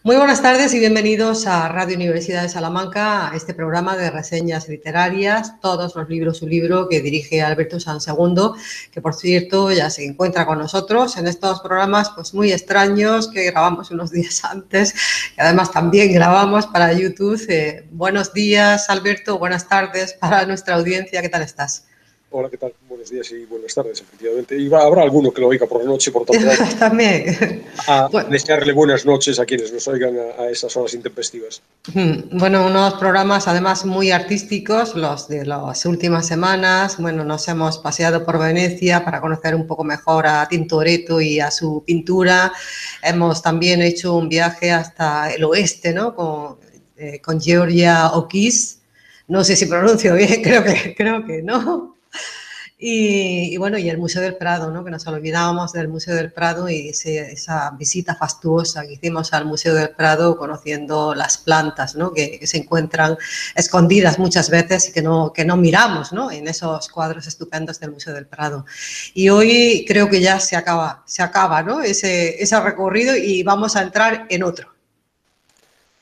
Muy buenas tardes y bienvenidos a Radio Universidad de Salamanca, a este programa de reseñas literarias, todos los libros, su libro, que dirige Alberto Sansegundo, que por cierto ya se encuentra con nosotros en estos programas pues muy extraños que grabamos unos días antes y además también grabamos para YouTube. Buenos días, Alberto, buenas tardes para nuestra audiencia, ¿qué tal estás? Hola, ¿qué tal? Buenos días y buenas tardes, efectivamente. Y habrá alguno que lo oiga por la noche, por tanto, También. a Bueno. desearle buenas noches a quienes nos oigan a esas horas intempestivas. Bueno, unos programas además muy artísticos, los de las últimas semanas. Bueno, nos hemos paseado por Venecia para conocer un poco mejor a Tintoretto y a su pintura. Hemos también hecho un viaje hasta el oeste, ¿no? Con Georgia O'Keeffe. No sé si pronuncio bien, creo que no. Y bueno, y el Museo del Prado, ¿no? Que nos olvidábamos del Museo del Prado y esa visita fastuosa que hicimos al Museo del Prado conociendo las plantas, ¿no? Que se encuentran escondidas muchas veces y que no miramos, ¿no? En esos cuadros estupendos del Museo del Prado. Y hoy creo que ya se acaba, ¿no? Ese recorrido y vamos a entrar en otro.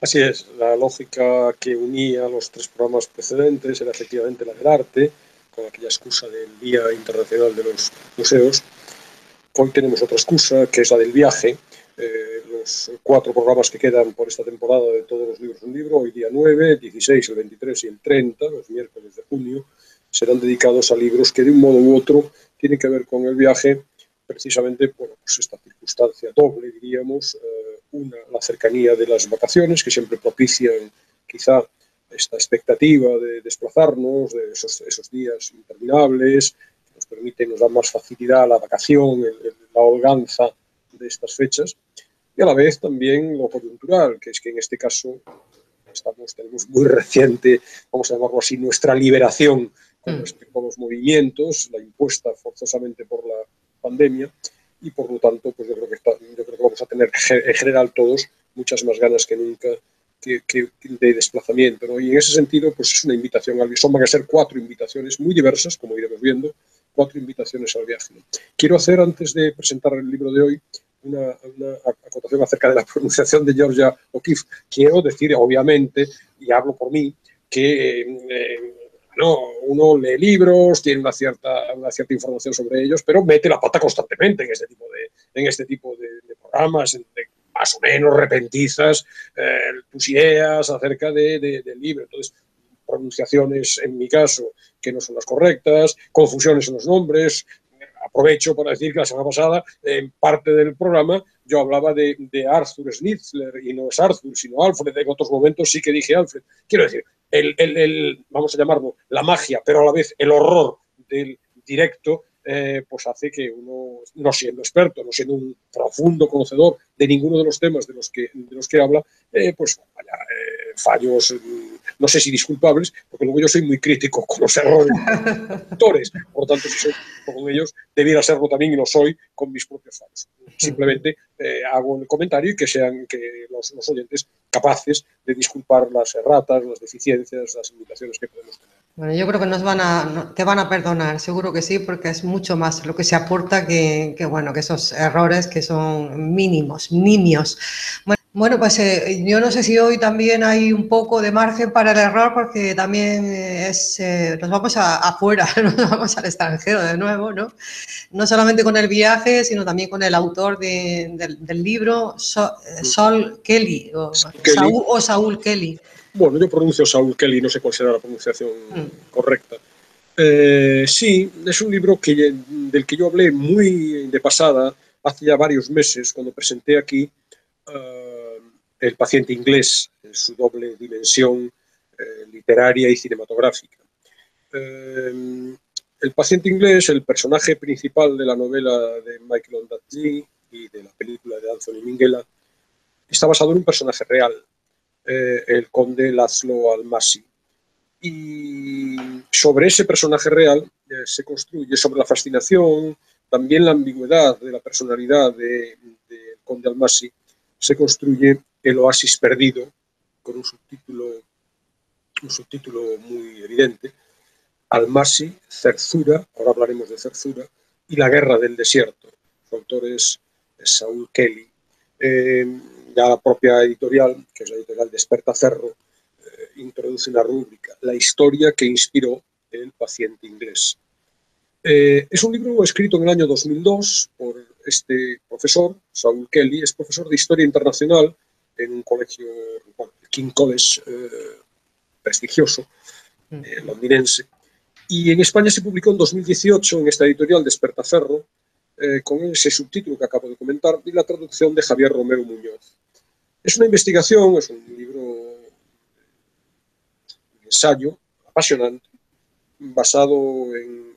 Así es, la lógica que unía los tres programas precedentes era efectivamente la del arte, con aquella excusa del Día Internacional de los Museos. Hoy tenemos otra excusa, que es la del viaje. Los 4 programas que quedan por esta temporada de Todos los libros un libro, hoy día 9, 16, el 23 y el 30, los miércoles de junio, serán dedicados a libros que de un modo u otro tienen que ver con el viaje, precisamente, bueno, pues esta circunstancia doble, diríamos, una, la cercanía de las vacaciones, que siempre propician quizá esta expectativa de desplazarnos, de esos días interminables, que nos permiten, nos dan más facilidad a la vacación, la holganza de estas fechas, y a la vez también lo coyuntural, que es que en este caso tenemos muy reciente, vamos a llamarlo así, nuestra liberación con respecto a los movimientos, la impuesta forzosamente por la pandemia, y por lo tanto, pues yo creo que vamos a tener en general todos muchas más ganas que nunca de desplazamiento, ¿no? Y en ese sentido, pues es una invitación al viaje. Van a ser 4 invitaciones muy diversas, como iremos viendo, 4 invitaciones al viaje, ¿no? Quiero hacer, antes de presentar el libro de hoy, una acotación acerca de la pronunciación de Georgia O'Keeffe. Quiero decir, obviamente, y hablo por mí, que no, uno lee libros, tiene una cierta información sobre ellos, pero mete la pata constantemente en este tipo de programas, de más o menos repentizas tus ideas acerca del libro. Entonces, pronunciaciones, en mi caso, que no son las correctas, confusiones en los nombres. Aprovecho para decir que la semana pasada, en parte del programa, yo hablaba de Arthur Schnitzler, y no es Arthur, sino Alfred. En otros momentos sí que dije Alfred. Quiero decir, vamos a llamarlo la magia, pero a la vez el horror del directo, pues hace que uno, no siendo experto, no siendo un profundo conocedor de ninguno de los temas de los que habla, pues vaya, fallos, no sé si disculpables, porque luego yo soy muy crítico con los errores de los autores, por lo tanto, si soy con ellos, debiera serlo también, y lo soy con mis propios fallos. Simplemente hago el comentario y que sean los oyentes capaces de disculpar las erratas, las deficiencias, las limitaciones que podemos tener. Bueno, yo creo que te van a perdonar, seguro que sí, porque es mucho más lo que se aporta bueno, que esos errores que son mínimos, nimios. Bueno, pues yo no sé si hoy también hay un poco de margen para el error, porque también nos vamos afuera, nos vamos al extranjero de nuevo, ¿no? No solamente con el viaje, sino también con el autor del libro, Saul Kelly, Saúl Kelly. Bueno, yo pronuncio Saúl Kelly, no sé cuál será la pronunciación correcta. Sí, es un libro del que yo hablé muy de pasada, hace ya varios meses, cuando presenté aquí El paciente inglés, en su doble dimensión literaria y cinematográfica. El paciente inglés, el personaje principal de la novela de Michael Ondaatje y de la película de Anthony Minghella, está basado en un personaje real, el conde László Almásy. Y sobre ese personaje real se construye, sobre la fascinación, también la ambigüedad de la personalidad de conde Almásy, se construye El oasis perdido, con un subtítulo muy evidente: Almásy, Zerzura, ahora hablaremos de Zerzura, y La guerra del desierto. Su autor es Saúl Kelly. ya la propia editorial, que es la editorial Despertaferro, introduce una rúbrica, La historia que inspiró El paciente inglés. Es un libro escrito en el año 2002 por este profesor, Saul Kelly, es profesor de Historia Internacional en un colegio, bueno, el King College, prestigioso, londinense. Y en España se publicó en 2018 en esta editorial Despertaferro, con ese subtítulo que acabo de comentar, y la traducción de Javier Romero Muñoz. Es una investigación, es un libro, un ensayo apasionante, basado en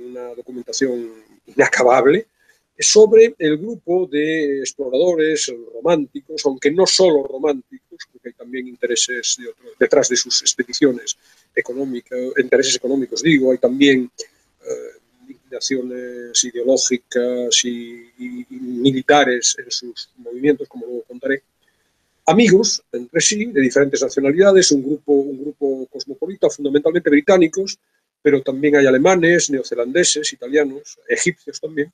una documentación inacabable, sobre el grupo de exploradores románticos, aunque no solo románticos, porque hay también intereses detrás de sus expediciones intereses económicos, digo, hay también inclinaciones ideológicas y militares en sus movimientos, como luego contaré. Amigos entre sí, de diferentes nacionalidades, un grupo cosmopolita, fundamentalmente británicos, pero también hay alemanes, neozelandeses, italianos, egipcios también,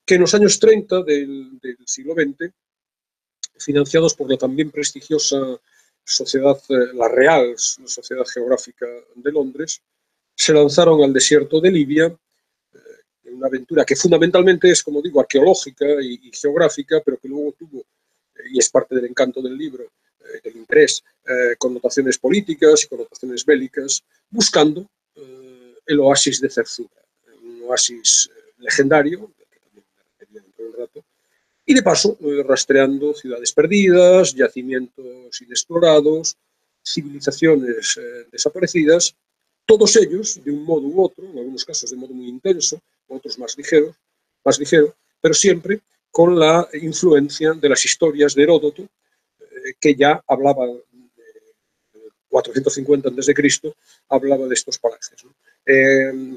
que en los años 30 del siglo XX, financiados por la también prestigiosa sociedad, la Real Sociedad Geográfica de Londres, se lanzaron al desierto de Libia, en una aventura que fundamentalmente es, como digo, arqueológica y geográfica, pero que luego tuvo, y es parte del encanto del libro, del interés, connotaciones políticas y connotaciones bélicas, buscando el oasis de Zerzura, un oasis legendario, que también me referiré dentro de un rato, y de paso rastreando ciudades perdidas, yacimientos inexplorados, civilizaciones desaparecidas, todos ellos de un modo u otro, en algunos casos de modo muy intenso, otros más ligero, pero siempre con la influencia de las historias de Heródoto, que ya hablaba, 450 a.C., hablaba de estos parajes, ¿no?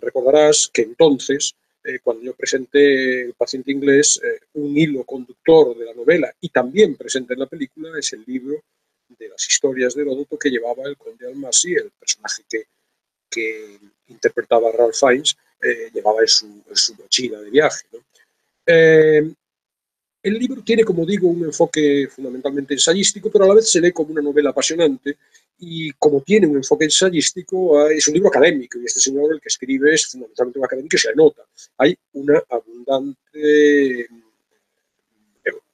Recordarás que entonces, cuando yo presenté El paciente inglés, un hilo conductor de la novela y también presente en la película es el libro de las historias de Heródoto que llevaba el conde Almasi, el personaje que interpretaba Ralph Fiennes, llevaba en su mochila de viaje, ¿no? El libro tiene, como digo, un enfoque fundamentalmente ensayístico, pero a la vez se lee como una novela apasionante y como tiene un enfoque ensayístico, es un libro académico y este señor, el que escribe, es fundamentalmente un académico y se le nota. Hay una abundante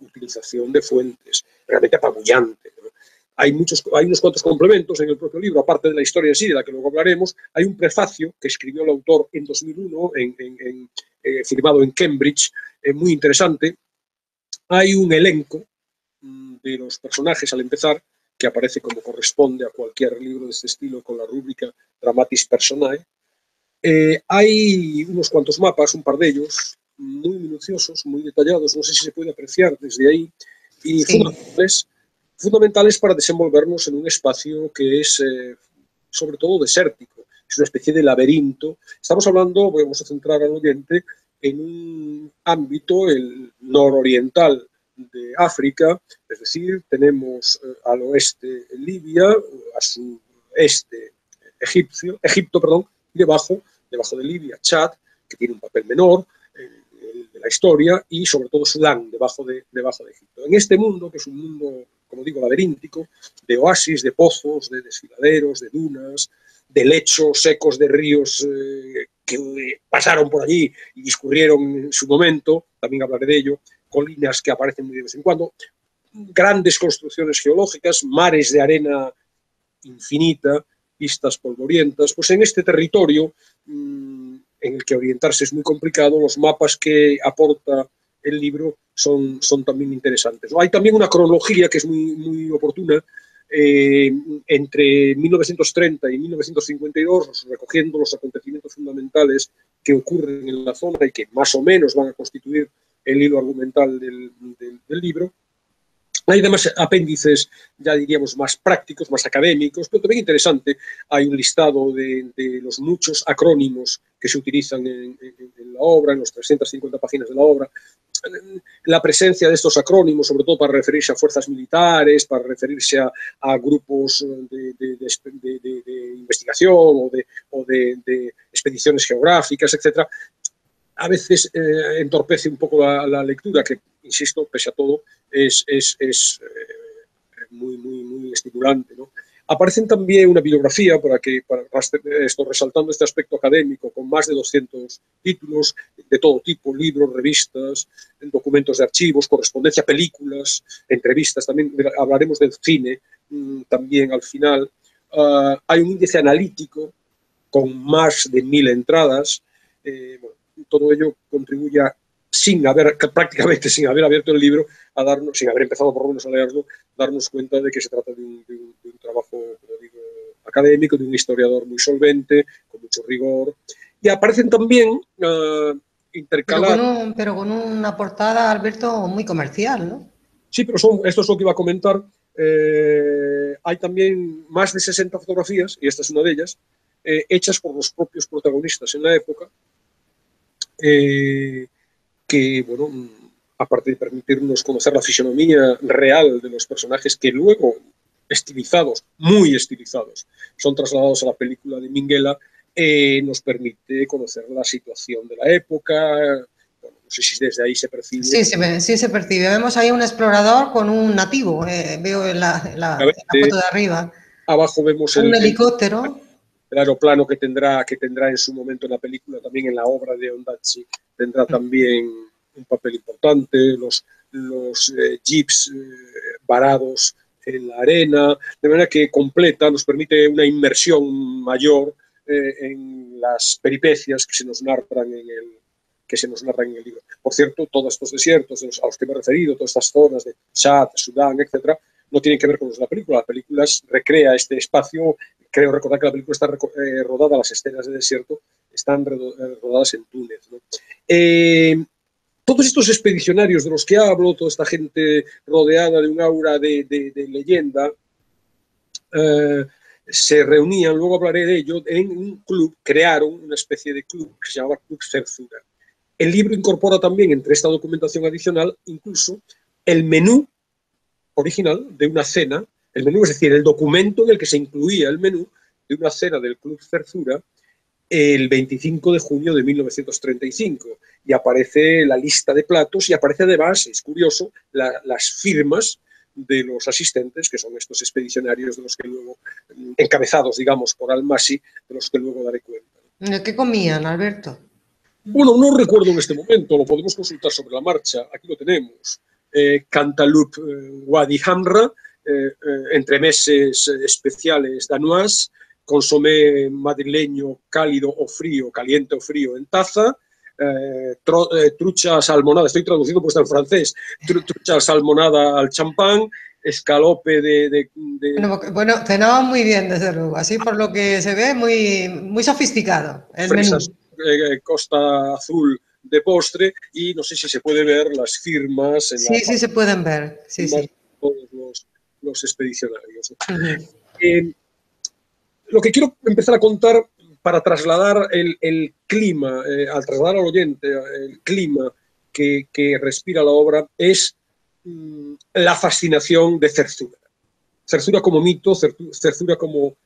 utilización de fuentes, realmente apabullante, ¿no? Hay unos cuantos complementos en el propio libro, aparte de la historia en sí, de la que luego hablaremos. Hay un prefacio que escribió el autor en 2001, firmado en Cambridge, muy interesante. Hay un elenco de los personajes al empezar, que aparece como corresponde a cualquier libro de este estilo con la rúbrica Dramatis Personae. Hay unos cuantos mapas, un par de ellos, muy minuciosos, muy detallados, no sé si se puede apreciar desde ahí, y sí, fundamentales para desenvolvernos en un espacio que es sobre todo desértico, es una especie de laberinto. Estamos hablando, vamos a centrar al oyente, en un ámbito, el nororiental de África, es decir, tenemos al oeste Libia, a su este Egipto, y debajo de Libia, Chad, que tiene un papel menor de la historia, y sobre todo Sudán, debajo de Egipto. En este mundo, que es un mundo, como digo, laberíntico, de oasis, de pozos, de desfiladeros, de dunas, de lechos secos de ríos que pasaron por allí y discurrieron en su momento, también hablaré de ello, colinas que aparecen muy de vez en cuando, grandes construcciones geológicas, mares de arena infinita, pistas polvorientas. Pues en este territorio, en el que orientarse es muy complicado, los mapas que aporta el libro son también interesantes. Hay también una cronología que es muy oportuna, entre 1930 y 1952, recogiendo los acontecimientos fundamentales que ocurren en la zona y que más o menos van a constituir el hilo argumental del libro. Hay además apéndices, ya diríamos, más prácticos, más académicos, pero también interesante. Hay un listado de los muchos acrónimos que se utilizan en la obra, en las 350 páginas de la obra. La presencia de estos acrónimos, sobre todo para referirse a fuerzas militares, para referirse a grupos de investigación o de expediciones geográficas, etc., a veces entorpece un poco la lectura, que insisto, pese a todo, es muy estimulante, ¿no? Aparecen también una bibliografía, esto, resaltando este aspecto académico, con más de 200 títulos de todo tipo, libros, revistas, documentos de archivos, correspondencia, películas, entrevistas, también hablaremos del cine también al final. Hay un índice analítico con más de 1000 entradas. Bueno, todo ello contribuye prácticamente sin haber abierto el libro, sin haber empezado por lo menos a leerlo, darnos cuenta de que se trata de un trabajo, como digo, académico, de un historiador muy solvente, con mucho rigor. Y aparecen también intercalados... Pero con una portada, Alberto, muy comercial, ¿no? Sí, pero esto es lo que iba a comentar. Hay también más de 60 fotografías, y esta es una de ellas, hechas por los propios protagonistas en la época, que, bueno, aparte de permitirnos conocer la fisonomía real de los personajes que luego, estilizados, muy estilizados, son trasladados a la película de Minghella, nos permite conocer la situación de la época. Bueno, no sé si desde ahí se percibe. Sí, se percibe. Vemos ahí un explorador con un nativo, veo en la foto de arriba. Abajo vemos un helicóptero. El aeroplano que tendrá en su momento en la película, también en la obra de Ondazzi, tendrá también un papel importante, los jeeps varados en la arena, de manera que completa, nos permite una inmersión mayor en las peripecias que se nos narran en el libro. Por cierto, todos estos desiertos a los que me he referido, todas estas zonas de Chad, Sudán, etcétera, no tienen que ver con los de la película. La película recrea este espacio. Creo recordar que la película está rodada, las escenas de desierto están rodadas en Túnez, ¿no? Todos estos expedicionarios de los que hablo, toda esta gente rodeada de un aura de leyenda, se reunían, luego hablaré de ello, en un club, crearon una especie de club que se llamaba Club Zerzura. El libro incorpora también, entre esta documentación adicional, incluso el menú original de una cena, el menú, es decir, el documento en el que se incluía el menú de una cena del Club Zerzura el 25 de junio de 1935, y aparece la lista de platos y aparece además, es curioso, las firmas de los asistentes, que son estos expedicionarios de los que luego, encabezados, digamos, por Almasi, de los que luego daré cuenta. ¿Qué comían, Alberto? Bueno, no recuerdo en este momento, lo podemos consultar sobre la marcha, aquí lo tenemos. Cantaloupe Wadi Hamra, entremeses especiales danois, consomé madrileño cálido o frío, caliente o frío en taza, trucha salmonada, estoy traduciendo porque está en francés, trucha salmonada al champán, escalope de... Bueno, cenaban muy bien, desde luego, así por lo que se ve, muy sofisticado el fresas, menú. Costa Azul de postre, y no sé si se puede ver las firmas. Sí, se pueden ver, sí. Todos los expedicionarios. Lo que quiero empezar a contar para trasladar el clima, al trasladar al oyente el clima que respira la obra, es la fascinación de Zerzura. Zerzura como mito, Zerzura como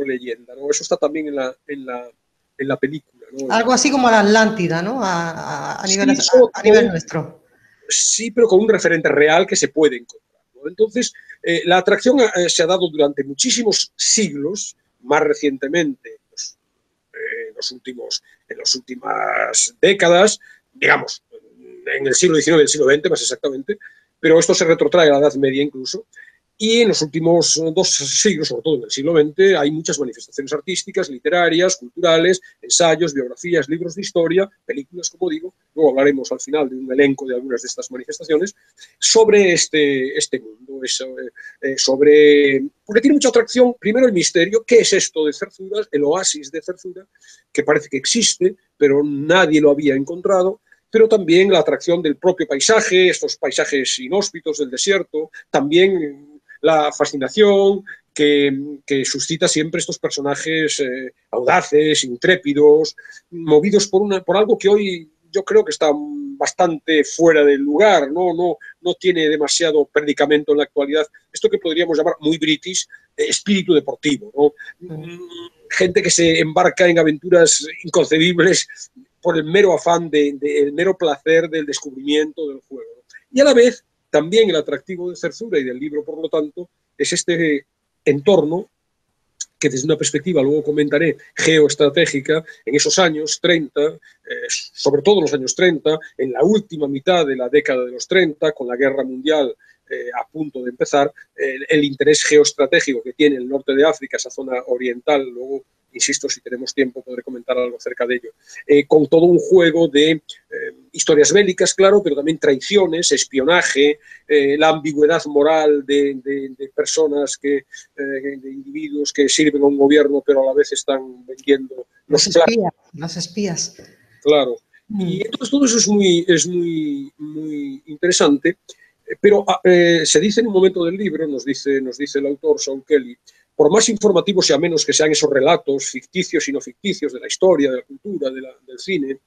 leyenda, ¿no? Eso está también en la película, ¿no? Algo así como la Atlántida, ¿no? A nivel nuestro. Sí, pero con un referente real que se puede encontrar, ¿no? Entonces, la atracción se ha dado durante muchísimos siglos, más recientemente, pues, en las últimas décadas, digamos, en el siglo XIX y el siglo XX más exactamente, pero esto se retrotrae a la Edad Media incluso, y en los últimos 2 siglos, sobre todo en el siglo XX, hay muchas manifestaciones artísticas, literarias, culturales, ensayos, biografías, libros de historia, películas, como digo, luego hablaremos al final de un elenco de algunas de estas manifestaciones, sobre este mundo, porque tiene mucha atracción, primero el misterio, ¿qué es esto de Zerzura? El oasis de Zerzura, que parece que existe, pero nadie lo había encontrado, pero también la atracción del propio paisaje, estos paisajes inhóspitos del desierto, también la fascinación que suscita siempre estos personajes audaces, intrépidos, movidos por algo que hoy yo creo que está bastante fuera del lugar, no tiene demasiado predicamento en la actualidad. Esto que podríamos llamar muy british, espíritu deportivo, ¿no? Gente que se embarca en aventuras inconcebibles por el mero afán, el mero placer del descubrimiento del juego, ¿no? Y a la vez, también el atractivo de Zerzura y del libro, por lo tanto, es este entorno que desde una perspectiva, luego comentaré, geoestratégica, en esos años 30, sobre todo en los años 30, en la última mitad de la década de los 30, con la guerra mundial a punto de empezar, el interés geoestratégico que tiene el norte de África, esa zona oriental, luego, insisto, si tenemos tiempo podré comentar algo acerca de ello, con todo un juego de historias bélicas, claro, pero también traiciones, espionaje, la ambigüedad moral de personas, de individuos que sirven a un gobierno, pero a la vez están vendiendo los espías. Los espías. Claro. Y entonces todo eso es muy interesante, pero se dice en un momento del libro, nos dice el autor, Sean Kelly, por más informativos y a menos que sean esos relatos ficticios y no ficticios de la historia, de la cultura, del cine,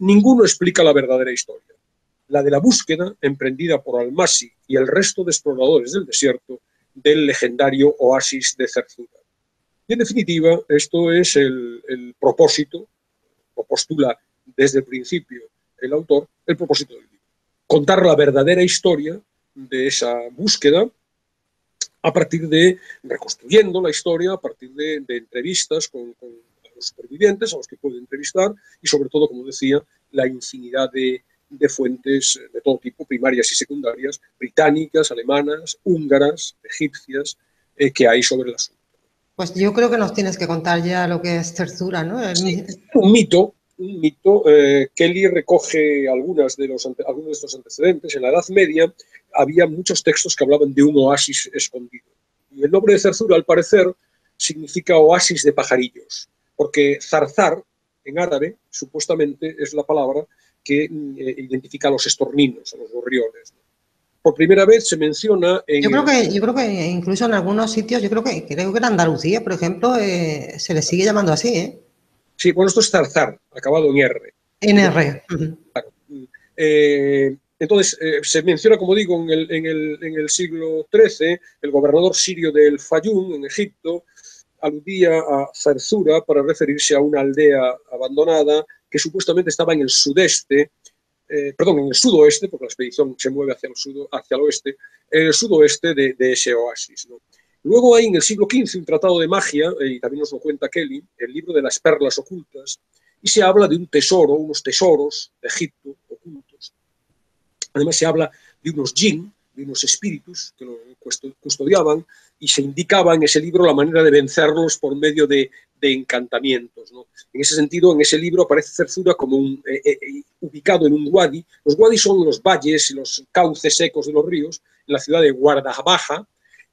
ninguno explica la verdadera historia, la de la búsqueda emprendida por Almasi y el resto de exploradores del desierto del legendario oasis de Zerzura. Y en definitiva, esto es el propósito, o postula desde el principio el autor, el propósito del libro. Contar la verdadera historia de esa búsqueda a partir de, reconstruyendo la historia, a partir de entrevistas con los supervivientes, a los que puede entrevistar, y sobre todo, como decía, la infinidad de fuentes de todo tipo, primarias y secundarias, británicas, alemanas, húngaras, egipcias, que hay sobre el asunto. Pues yo creo que nos tienes que contar ya lo que es Zerzura, ¿no? Sí, un mito. Kelly recoge algunos de estos antecedentes. En la Edad Media había muchos textos que hablaban de un oasis escondido. Y el nombre de Zerzura, al parecer, significa oasis de pajarillos, porque zarzar, en árabe, supuestamente es la palabra que identifica a los estorninos, a los gorriones. Por primera vez se menciona en... Yo creo que incluso en algunos sitios, creo que en Andalucía, por ejemplo, se le sigue llamando así, ¿eh? Sí, bueno, esto es zarzar, acabado en R. En R. Claro. Entonces, se menciona, como digo, en el siglo XIII, el gobernador sirio del Fayum, en Egipto, aludía a Zerzura para referirse a una aldea abandonada que supuestamente estaba en el sudoeste, porque la expedición se mueve hacia el oeste, en el sudoeste de ese oasis, ¿no? Luego hay en el siglo XV un tratado de magia, y también nos lo cuenta Kelly, el libro de las perlas ocultas, y se habla de un tesoro, unos tesoros de Egipto ocultos. Además se habla de unos jinn, de unos espíritus que lo custodiaban, y se indicaba en ese libro la manera de vencerlos por medio de encantamientos, ¿no? En ese sentido, en ese libro aparece Zerzura como ubicado en un wadi. Los wadis son los valles y los cauces secos de los ríos, en la ciudad de Guardabaja,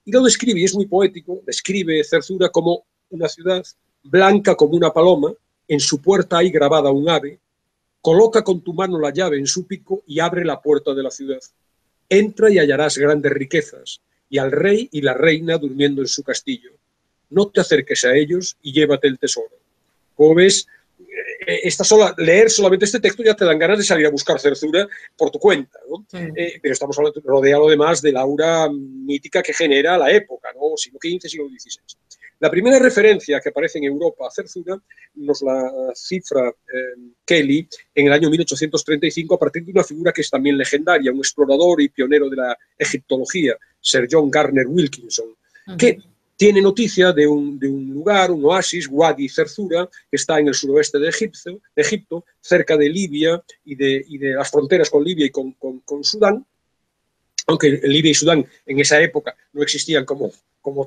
y lo describe, y es muy poético, describe Zerzura como una ciudad blanca como una paloma, en su puerta hay grabada un ave, coloca con tu mano la llave en su pico y abre la puerta de la ciudad. Entra y hallarás grandes riquezas, y al rey y la reina durmiendo en su castillo. No te acerques a ellos y llévate el tesoro. Como ves, leer solamente este texto ya te dan ganas de salir a buscar Zerzura por tu cuenta, ¿no? Sí. Pero estamos rodeados además de la aura mítica que genera la época, ¿no? Siglo XV, siglo XVI. La primera referencia que aparece en Europa a Zerzura nos la cifra Kelly en el año 1835 a partir de una figura que es también legendaria, un explorador y pionero de la egiptología, Sir John Garner Wilkinson, que tiene noticia de un lugar, un oasis, Wadi Zerzura, que está en el suroeste de Egipto, cerca de Libia y de las fronteras con Libia y con Sudán, aunque Libia y Sudán en esa época no existían como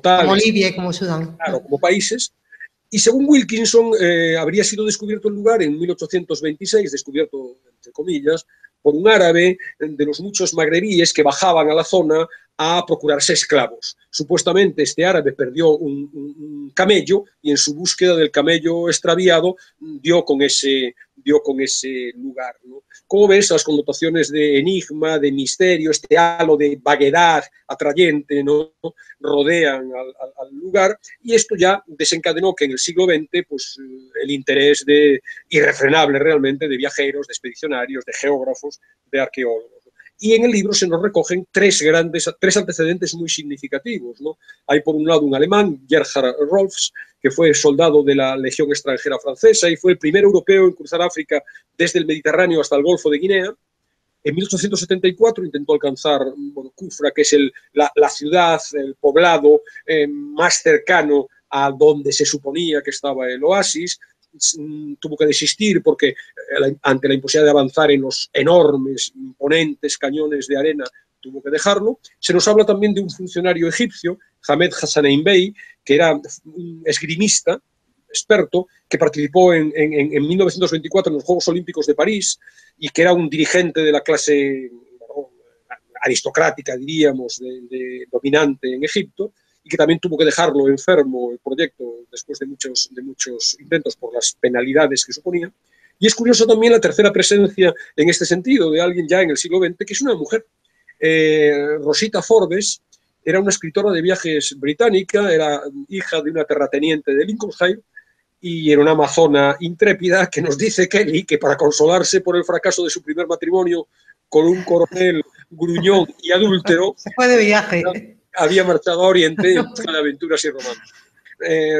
tales. Como Libia y como Sudán. Claro, como países. Y según Wilkinson, habría sido descubierto el lugar en 1826, descubierto entre comillas, por un árabe de los muchos magrebíes que bajaban a la zona a procurarse esclavos. Supuestamente este árabe perdió un camello y en su búsqueda del camello extraviado dio con ese lugar, ¿no? Como ves, las connotaciones de enigma, de misterio, este halo de vaguedad atrayente, ¿no?, rodean al lugar, y esto ya desencadenó que en el siglo XX pues, el interés irrefrenable realmente de viajeros, de expedicionarios, de geógrafos, de arqueólogos. Y en el libro se nos recogen tres antecedentes muy significativos, ¿no? Hay por un lado un alemán, Gerhard Rolfs, que fue soldado de la Legión extranjera francesa y fue el primer europeo en cruzar África desde el Mediterráneo hasta el Golfo de Guinea. En 1874 intentó alcanzar, bueno, Kufra, que es la ciudad, el poblado más cercano a donde se suponía que estaba el oasis. Tuvo que desistir porque ante la imposibilidad de avanzar en los enormes, imponentes cañones de arena, tuvo que dejarlo. Se nos habla también de un funcionario egipcio, Hamed Hassanein Bey, que era un esgrimista experto, que participó en 1924 en los Juegos Olímpicos de París y que era un dirigente de la clase aristocrática, diríamos, dominante en Egipto, y que también tuvo que dejarlo enfermo el proyecto después de muchos intentos por las penalidades que suponía. Y es curioso también la tercera presencia en este sentido de alguien ya en el siglo XX, que es una mujer. Rosita Forbes era una escritora de viajes británica, era hija de una terrateniente de Lincolnshire y era una amazona intrépida, que nos dice Kelly que para consolarse por el fracaso de su primer matrimonio con un coronel gruñón y adúltero, se fue de viaje. Había marchado a Oriente en busca de aventuras y romance.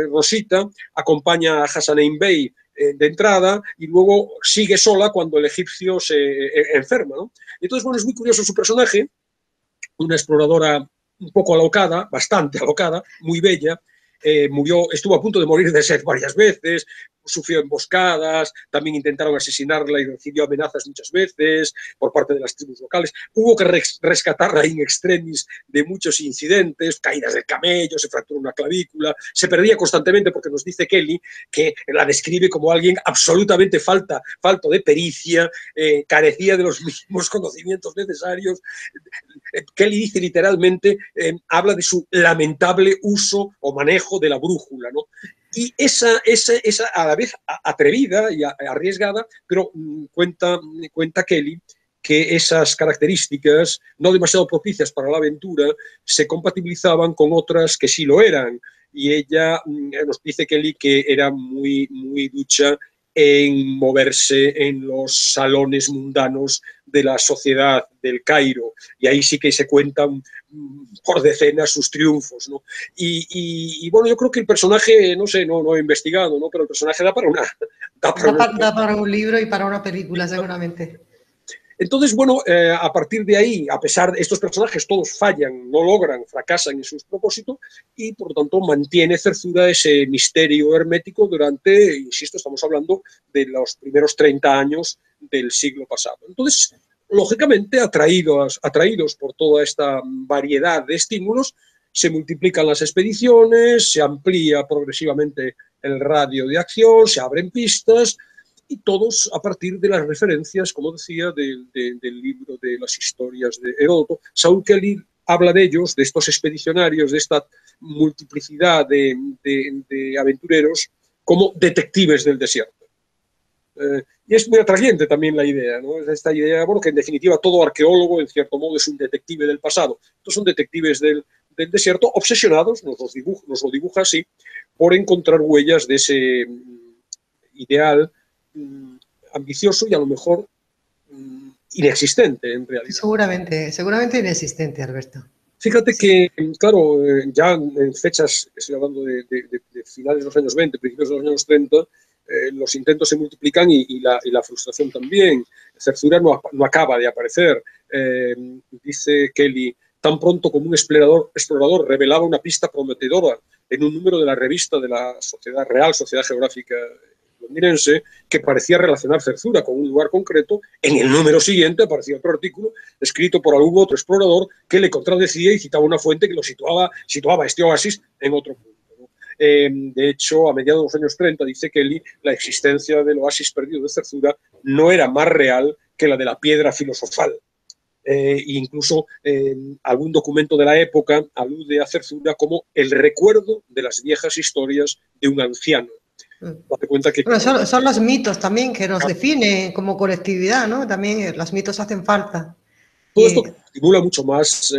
Rosita acompaña a Hassanein Bey de entrada y luego sigue sola cuando el egipcio se enferma, ¿no? Entonces, bueno, es muy curioso su personaje, una exploradora un poco alocada, bastante alocada, muy bella. Estuvo a punto de morir de sed varias veces, sufrió emboscadas, también intentaron asesinarla y recibió amenazas muchas veces por parte de las tribus locales. Hubo que rescatarla in extremis de muchos incidentes, caídas del camello, se fracturó una clavícula, se perdía constantemente porque nos dice Kelly que la describe como alguien absolutamente falto de pericia, carecía de los mismos conocimientos necesarios. Kelly dice literalmente, habla de su lamentable uso o manejo de la brújula, ¿no? Y esa a la vez atrevida y arriesgada, pero cuenta Kelly que esas características, no demasiado propicias para la aventura, se compatibilizaban con otras que sí lo eran. Y ella nos dice Kelly que era muy, muy ducha en moverse en los salones mundanos de la sociedad del Cairo. Y ahí sí que se cuentan por decenas sus triunfos, ¿no? Y bueno, yo creo que el personaje, no sé, no he investigado, ¿no? Pero el personaje da para un libro y para una película, seguramente. Entonces, bueno, a partir de ahí, a pesar de estos personajes, todos fallan, no logran, fracasan en sus propósitos y, por lo tanto, mantiene Cerzuda ese misterio hermético durante, insisto, estamos hablando de los primeros 30 años del siglo pasado. Entonces, lógicamente, atraídos por toda esta variedad de estímulos, se multiplican las expediciones, se amplía progresivamente el radio de acción, se abren pistas, y todos a partir de las referencias, como decía, del libro de las historias de Heródoto. Saul Kelly habla de ellos, de estos expedicionarios, de esta multiplicidad de aventureros, como detectives del desierto. Y es muy atrayente también la idea, ¿no? Esta idea, bueno, que en definitiva todo arqueólogo, en cierto modo, es un detective del pasado. Estos son detectives del desierto, obsesionados, nos lo dibuja así, por encontrar huellas de ese ideal ambicioso y a lo mejor inexistente en realidad. Seguramente inexistente, Alberto. Fíjate que, claro, ya en fechas, estoy hablando de finales de los años 20, principios de los años 30, los intentos se multiplican y la frustración también. Cerzuda no acaba de aparecer. Dice Kelly, tan pronto como un explorador revelaba una pista prometedora en un número de la revista de la Real Sociedad Geográfica londinense, que parecía relacionar Cerzuda con un lugar concreto, en el número siguiente aparecía otro artículo escrito por algún otro explorador que le contradecía y citaba una fuente que lo situaba este oasis en otro punto, ¿no? De hecho, a mediados de los años 30, dice Kelly, la existencia del oasis perdido de Cerzuda no era más real que la de la piedra filosofal. Incluso algún documento de la época alude a Cerzuda como el recuerdo de las viejas historias de un anciano. Date cuenta que, bueno, son los mitos también que nos definen como colectividad, ¿no? También los mitos hacen falta. Todo esto estimula mucho más,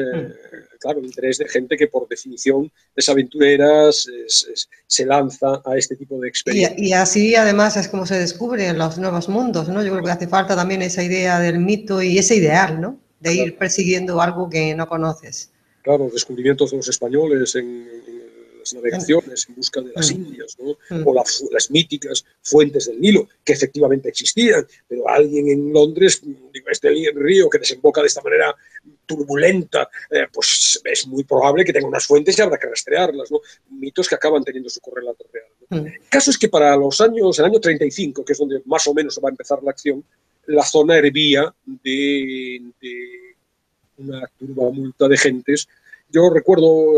claro, el interés de gente que por definición es aventurera, se lanza a este tipo de experiencias. Y así además es como se descubren los nuevos mundos, ¿no? Yo creo que hace falta también esa idea del mito y ese ideal, ¿no? De ir persiguiendo algo que no conoces. Claro, descubrimientos de los españoles en las navegaciones en busca de las Indias, ¿no? O las míticas fuentes del Nilo, que efectivamente existían, pero alguien en Londres, digo, este río que desemboca de esta manera turbulenta, pues es muy probable que tenga unas fuentes y habrá que rastrearlas, ¿no? Mitos que acaban teniendo su correlato real, ¿no? El caso es que para el año 35, que es donde más o menos va a empezar la acción, la zona hervía de una turbamulta de gentes. Yo recuerdo,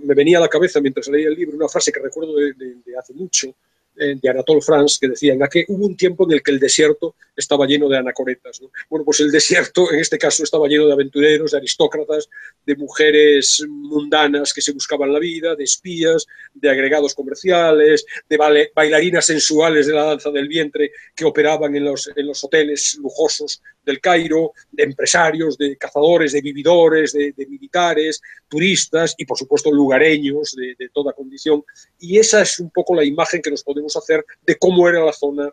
me venía a la cabeza mientras leía el libro una frase que recuerdo de hace mucho, de Anatole France, que decía que hubo un tiempo en el que el desierto estaba lleno de anacoretas, ¿no? Bueno, pues el desierto en este caso estaba lleno de aventureros, de aristócratas, de mujeres mundanas que se buscaban la vida, de espías, de agregados comerciales, de bailarinas sensuales de la danza del vientre que operaban en los hoteles lujosos del Cairo, de empresarios, de cazadores, de vividores, de militares, turistas y, por supuesto, lugareños de toda condición. Y esa es un poco la imagen que nos podemos hacer de cómo era la zona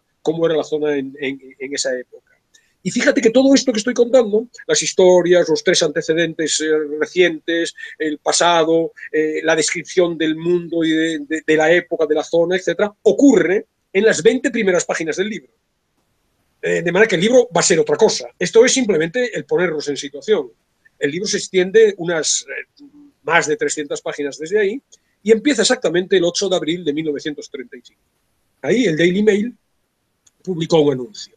en esa época. Y fíjate que todo esto que estoy contando, las historias, los tres antecedentes recientes, el pasado, la descripción del mundo y de la época, de la zona, etcétera, ocurre en las 20 primeras páginas del libro. De manera que el libro va a ser otra cosa. Esto es simplemente el ponernos en situación. El libro se extiende unas más de 300 páginas desde ahí y empieza exactamente el 8 de abril de 1935. Ahí el Daily Mail publicó un anuncio.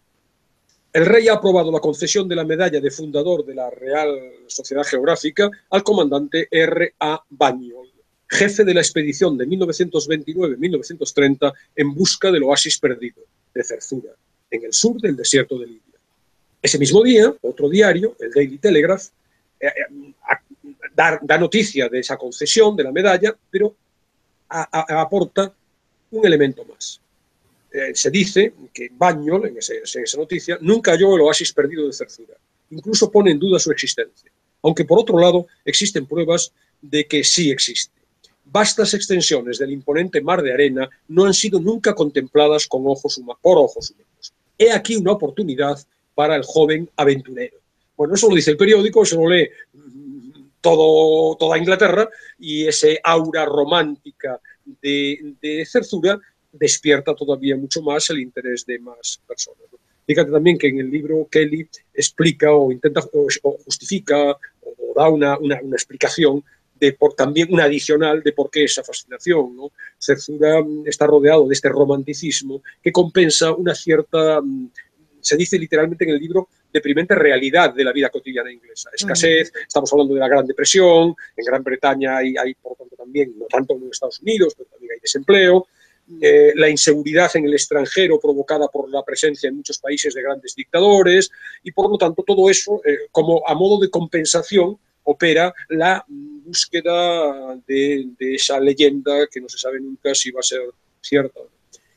El rey ha aprobado la concesión de la medalla de fundador de la Real Sociedad Geográfica al comandante R.A. Bañol, jefe de la expedición de 1929-1930 en busca del oasis perdido de Zerzura, en el sur del desierto de Libia. Ese mismo día, otro diario, el Daily Telegraph, da noticia de esa concesión de la medalla, pero aporta un elemento más. Se dice que Bañol, en esa noticia, nunca halló el oasis perdido de Zerzura. Incluso pone en duda su existencia. Aunque, por otro lado, existen pruebas de que sí existe. Vastas extensiones del imponente mar de arena no han sido nunca contempladas por ojos humanos. He aquí una oportunidad para el joven aventurero. Bueno, eso lo dice el periódico, eso lo lee toda Inglaterra, y ese aura romántica de Zerzura despierta todavía mucho más el interés de más personas. Fíjate también que en el libro Kelly explica o intenta o justifica o da una explicación también una adicional de por qué esa fascinación, ¿no? Zerzura está rodeado de este romanticismo que compensa una cierta, se dice literalmente en el libro, deprimente realidad de la vida cotidiana inglesa. Escasez, estamos hablando de la Gran Depresión, en Gran Bretaña hay por tanto también, no tanto en Estados Unidos, pero también hay desempleo, la inseguridad en el extranjero provocada por la presencia en muchos países de grandes dictadores, y por lo tanto todo eso, como a modo de compensación, opera la búsqueda de esa leyenda que no se sabe nunca si va a ser cierta.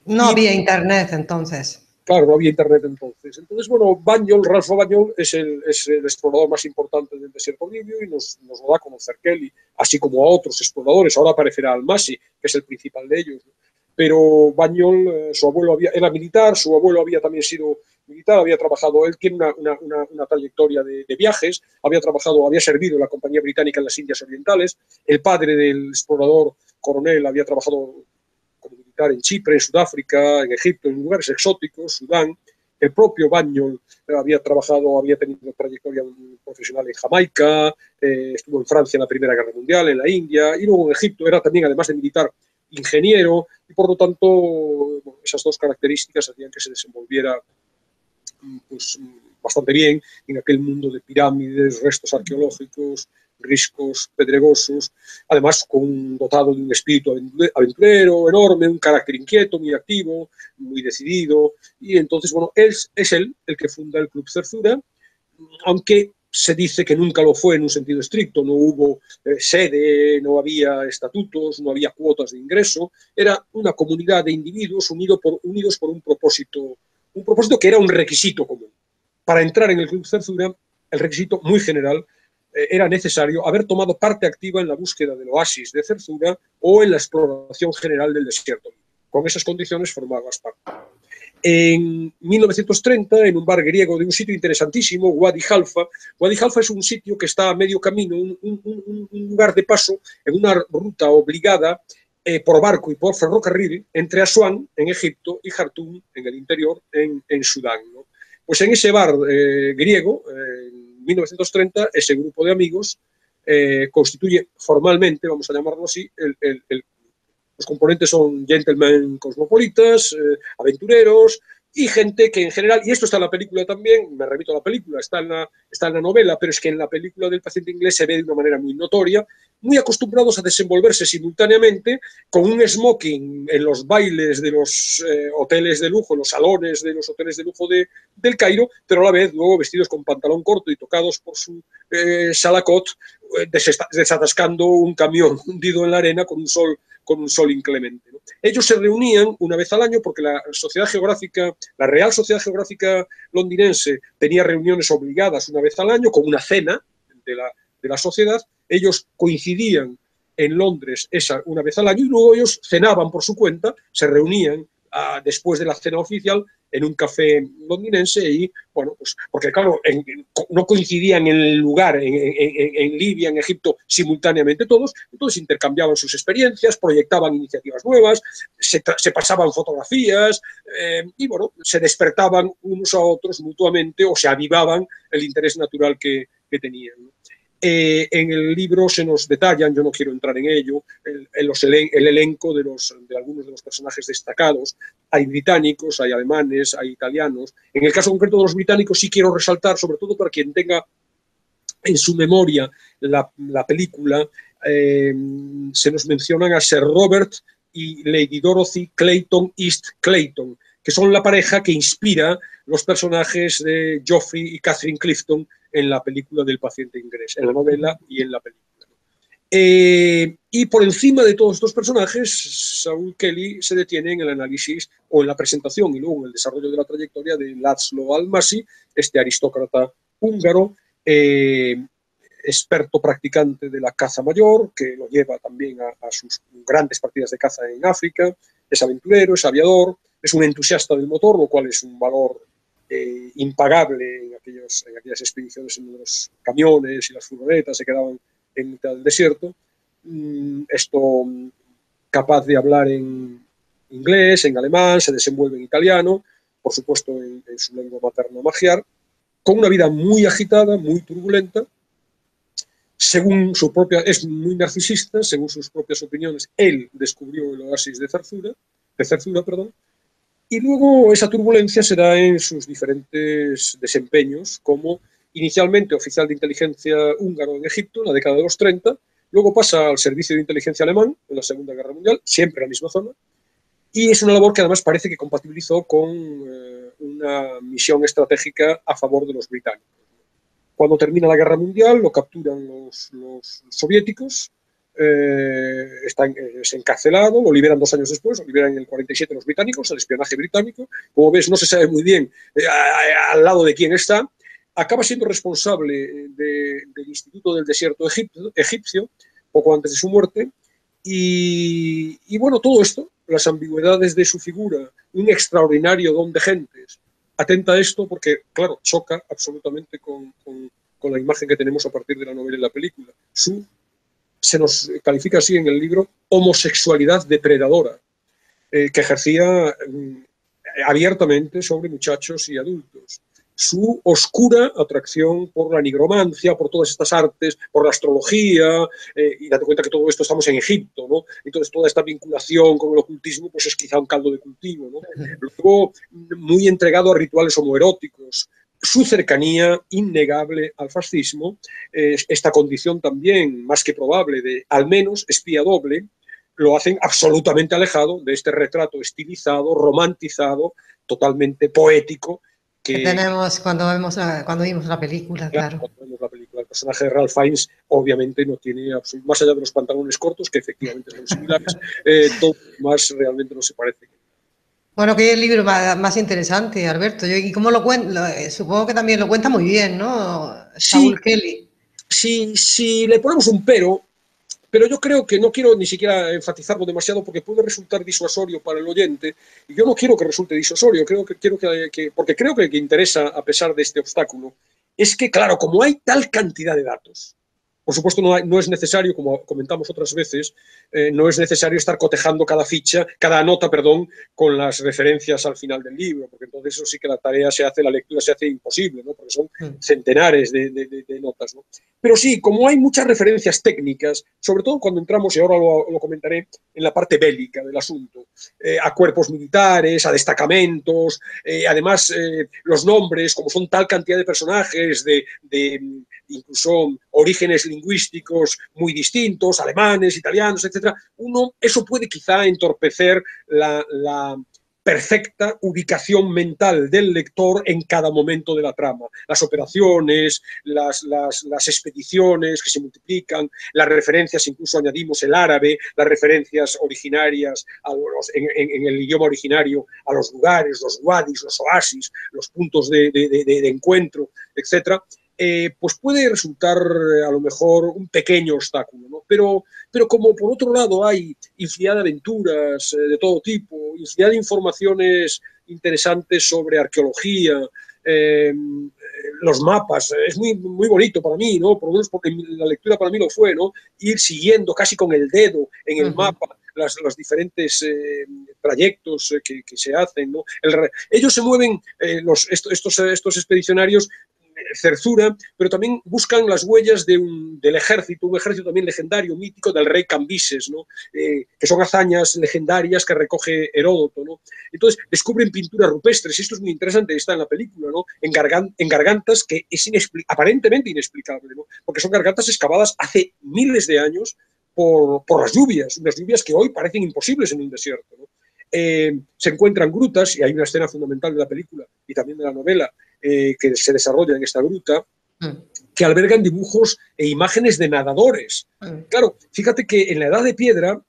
No había internet entonces. Claro, no había internet entonces. Entonces, bueno, Ralph Bañol es el explorador más importante del desierto libio y nos lo da a conocer Kelly, así como a otros exploradores. Ahora aparecerá Almasi, que es el principal de ellos, ¿no? Pero Bañol, su abuelo era militar, su abuelo había también sido militar, había trabajado, él tiene una trayectoria de viajes, había servido en la Compañía Británica en las Indias Orientales, el padre del explorador coronel había trabajado como militar en Chipre, en Sudáfrica, en Egipto, en lugares exóticos, Sudán. El propio Bañol había tenido trayectoria profesional en Jamaica, estuvo en Francia en la Primera Guerra Mundial, en la India, y luego en Egipto era también, además de militar, ingeniero, y por lo tanto bueno, esas dos características hacían que se desenvolviera pues, bastante bien en aquel mundo de pirámides, restos arqueológicos, riscos pedregosos, además dotado de un espíritu aventurero enorme, un carácter inquieto, muy activo, muy decidido, y entonces, bueno, es él el que funda el Club Zerzura, aunque se dice que nunca lo fue en un sentido estricto, no hubo sede, no había estatutos, no había cuotas de ingreso, era una comunidad de individuos unidos por un propósito que era un requisito común. Para entrar en el Club Zerzura, el requisito muy general era necesario haber tomado parte activa en la búsqueda del oasis de Zerzura o en la exploración general del desierto. Con esas condiciones formabas parte. En 1930, en un bar griego de un sitio interesantísimo, Wadi Halfa. Wadi Halfa es un sitio que está a medio camino, un lugar de paso en una ruta obligada por barco y por ferrocarril entre Asuán, en Egipto, y Jartum, en el interior, en Sudán, ¿no? Pues en ese bar griego, en 1930, ese grupo de amigos constituye formalmente, vamos a llamarlo así, los componentes son gentlemen cosmopolitas, aventureros y gente que en general, y esto está en la película también, me remito a la película, está en la novela, pero es que en la película del paciente inglés se ve de una manera muy notoria, muy acostumbrados a desenvolverse simultáneamente con un smoking en los bailes de los hoteles de lujo, los salones de los hoteles de lujo del Cairo, pero a la vez luego vestidos con pantalón corto y tocados por su salacot, desatascando un camión hundido en la arena con un sol inclemente, ¿no? Ellos se reunían una vez al año porque la Real Sociedad Geográfica Londinense tenía reuniones obligadas una vez al año con una cena de la sociedad. Ellos coincidían en Londres una vez al año y luego ellos cenaban por su cuenta, se reunían después de la cena oficial en un café londinense y, bueno, pues porque claro, no coincidían en el lugar, en Libia, en Egipto, simultáneamente todos, entonces intercambiaban sus experiencias, proyectaban iniciativas nuevas, se pasaban fotografías y, bueno, se despertaban unos a otros mutuamente o se avivaban el interés natural que tenían, ¿no? En el libro se nos detallan, yo no quiero entrar en ello, el elenco de algunos de los personajes destacados. Hay británicos, hay alemanes, hay italianos. En el caso concreto de los británicos sí quiero resaltar, sobre todo para quien tenga en su memoria la película, se nos mencionan a Sir Robert y Lady Dorothy Clayton East Clayton, que son la pareja que inspira los personajes de Geoffrey y Catherine Clifton en la película del paciente inglés, en la novela y en la película. Y por encima de todos estos personajes, Saul Kelly se detiene en el análisis o en la presentación y luego en el desarrollo de la trayectoria de László Almásy, este aristócrata húngaro, experto practicante de la caza mayor, que lo lleva también a sus grandes partidas de caza en África, es aventurero, es aviador, es un entusiasta del motor, lo cual es un valor impagable en aquellas expediciones en los camiones y las furgonetas se quedaban en mitad del desierto. Esto capaz de hablar en inglés, en alemán, se desenvuelve en italiano, por supuesto en su lengua materna magiar, con una vida muy agitada, muy turbulenta. Según su propia, es muy narcisista, según sus propias opiniones, él descubrió el oasis de Zerzura, perdón, y luego esa turbulencia se da en sus diferentes desempeños, como inicialmente oficial de inteligencia húngaro en Egipto, en la década de los 30, luego pasa al servicio de inteligencia alemán en la Segunda Guerra Mundial, siempre en la misma zona, y es una labor que además parece que compatibilizó con una misión estratégica a favor de los británicos. Cuando termina la Guerra Mundial, lo capturan los soviéticos, es encarcelado, lo liberan 2 años después, lo liberan en el 47 los británicos, el espionaje británico. Como ves, no se sabe muy bien al lado de quién está. Acaba siendo responsable del Instituto del Desierto egipcio, poco antes de su muerte. Y bueno, todo esto, las ambigüedades de su figura, un extraordinario don de gentes, atenta a esto porque, claro, choca absolutamente con la imagen que tenemos a partir de la novela y la película. Se nos califica así en el libro, homosexualidad depredadora, que ejercía abiertamente sobre muchachos y adultos. Su oscura atracción por la nigromancia, por todas estas artes, por la astrología, y date cuenta que todo esto estamos en Egipto, ¿no? Entonces toda esta vinculación con el ocultismo pues es quizá un caldo de cultivo, ¿no? Luego, muy entregado a rituales homoeróticos. Su cercanía innegable al fascismo, esta condición también más que probable de al menos espía doble, lo hacen absolutamente alejado de este retrato estilizado, romantizado, totalmente poético que tenemos cuando vimos la película, claro. Cuando vemos la película. El personaje de Ralph Fiennes obviamente no tiene, más allá de los pantalones cortos, que efectivamente son similares, todo más realmente no se parece. Bueno, qué libro más interesante, Alberto. ¿Y cómo lo cuenta? Supongo que también lo cuenta muy bien, ¿no? Saul Kelly. Sí, le ponemos un pero yo creo que no quiero ni siquiera enfatizarlo demasiado porque puede resultar disuasorio para el oyente, y yo no quiero que resulte disuasorio, porque creo que interesa a pesar de este obstáculo, es que, claro, como hay tal cantidad de datos, Por supuesto, no es necesario, como comentamos otras veces, no es necesario estar cotejando cada ficha, cada nota, perdón, con las referencias al final del libro, porque entonces eso sí que la tarea se hace, la lectura se hace imposible, ¿no? Porque son centenares de notas, ¿no? Pero sí, como hay muchas referencias técnicas, sobre todo cuando entramos, y ahora lo comentaré, en la parte bélica del asunto, a cuerpos militares, a destacamentos, además los nombres, como son tal cantidad de personajes, incluso orígenes lingüísticos muy distintos, alemanes, italianos, etcétera, eso puede quizá entorpecer la perfecta ubicación mental del lector en cada momento de la trama. Las operaciones, las expediciones que se multiplican, las referencias, incluso añadimos el árabe, las referencias originarias en el idioma originario a los lugares, los wadis, los oasis, los puntos de encuentro, etcétera. Pues puede resultar a lo mejor un pequeño obstáculo, ¿no? Pero como por otro lado hay infinidad de aventuras de todo tipo, infinidad de informaciones interesantes sobre arqueología, los mapas, es muy bonito para mí, ¿no? Por lo menos porque la lectura para mí lo fue, ¿no? Ir siguiendo casi con el dedo en el mapa los diferentes trayectos que se hacen, ¿no? Ellos se mueven, estos expedicionarios, cerzuran, pero también buscan las huellas del ejército, un ejército también legendario, mítico, del rey Cambises, ¿no? Que son hazañas legendarias que recoge Heródoto, ¿no? Entonces descubren pinturas rupestres, y esto es muy interesante, está en la película, ¿no? En gargantas que es aparentemente inexplicable, ¿no? Porque son gargantas excavadas hace miles de años por las lluvias, unas lluvias que hoy parecen imposibles en un desierto, ¿no? Se encuentran grutas, y hay una escena fundamental de la película y también de la novela que se desarrolla en esta gruta, que albergan dibujos e imágenes de nadadores. Claro, fíjate que en la Edad de Piedra